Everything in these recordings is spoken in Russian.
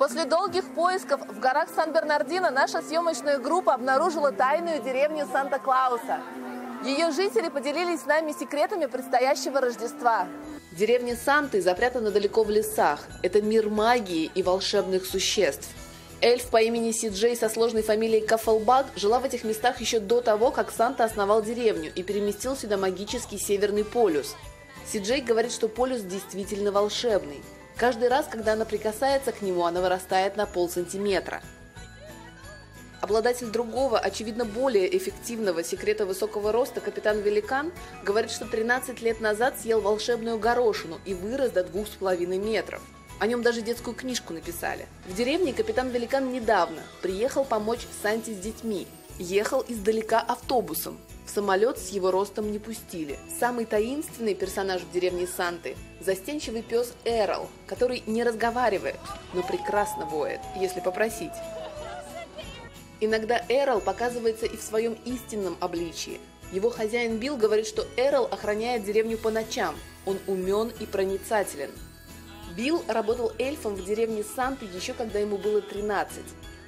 После долгих поисков в горах Сан-Бернардино наша съемочная группа обнаружила тайную деревню Санта-Клауса. Ее жители поделились с нами секретами предстоящего Рождества. Деревня Санты запрятана далеко в лесах. Это мир магии и волшебных существ. Эльф по имени Си-Джей со сложной фамилией Каффлбак жила в этих местах еще до того, как Санта основал деревню и переместил сюда магический Северный полюс. Си-Джей говорит, что полюс действительно волшебный. Каждый раз, когда она прикасается к нему, она вырастает на полсантиметра. Обладатель другого, очевидно более эффективного секрета высокого роста, капитан Великан, говорит, что 13 лет назад съел волшебную горошину и вырос до 2,5 метров. О нем даже детскую книжку написали. В деревне капитан Великан недавно приехал помочь Санте с детьми. Ехал издалека автобусом. В самолет с его ростом не пустили. Самый таинственный персонаж в деревне Санты – застенчивый пес Эрл, который не разговаривает, но прекрасно воет, если попросить. Иногда Эрл показывается и в своем истинном обличии. Его хозяин Билл говорит, что Эрл охраняет деревню по ночам. Он умен и проницателен. Билл работал эльфом в деревне Санты еще когда ему было 13.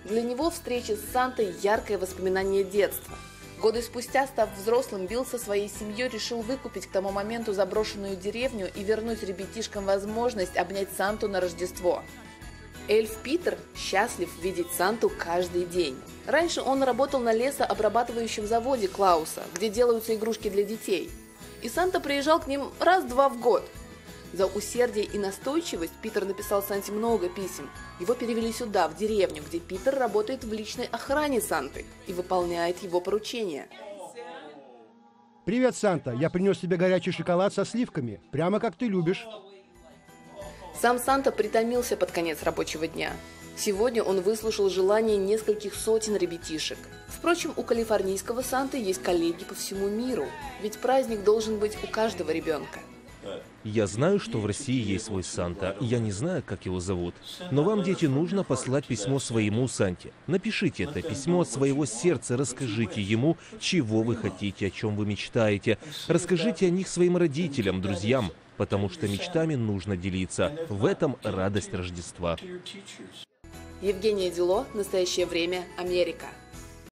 Для него встреча с Сантой – яркое воспоминание детства. Годы спустя, став взрослым, Билл со своей семьей решил выкупить к тому моменту заброшенную деревню и вернуть ребятишкам возможность обнять Санту на Рождество. Эльф Питер счастлив видеть Санту каждый день. Раньше он работал на лесообрабатывающем заводе Клауса, где делаются игрушки для детей. И Санта приезжал к ним раз-два в год. За усердие и настойчивость Питер написал Санте много писем. Его перевели сюда, в деревню, где Питер работает в личной охране Санты и выполняет его поручения. Привет, Санта. Я принес тебе горячий шоколад со сливками, прямо как ты любишь. Сам Санта притомился под конец рабочего дня. Сегодня он выслушал желания нескольких сотен ребятишек. Впрочем, у калифорнийского Санты есть коллеги по всему миру, ведь праздник должен быть у каждого ребенка. Я знаю, что в России есть свой Санта. Я не знаю, как его зовут. Но вам, дети, нужно послать письмо своему Санте. Напишите это письмо от своего сердца, расскажите ему, чего вы хотите, о чем вы мечтаете. Расскажите о них своим родителям, друзьям, потому что мечтами нужно делиться. В этом радость Рождества. Евгения Дило, «Настоящее время. Америка».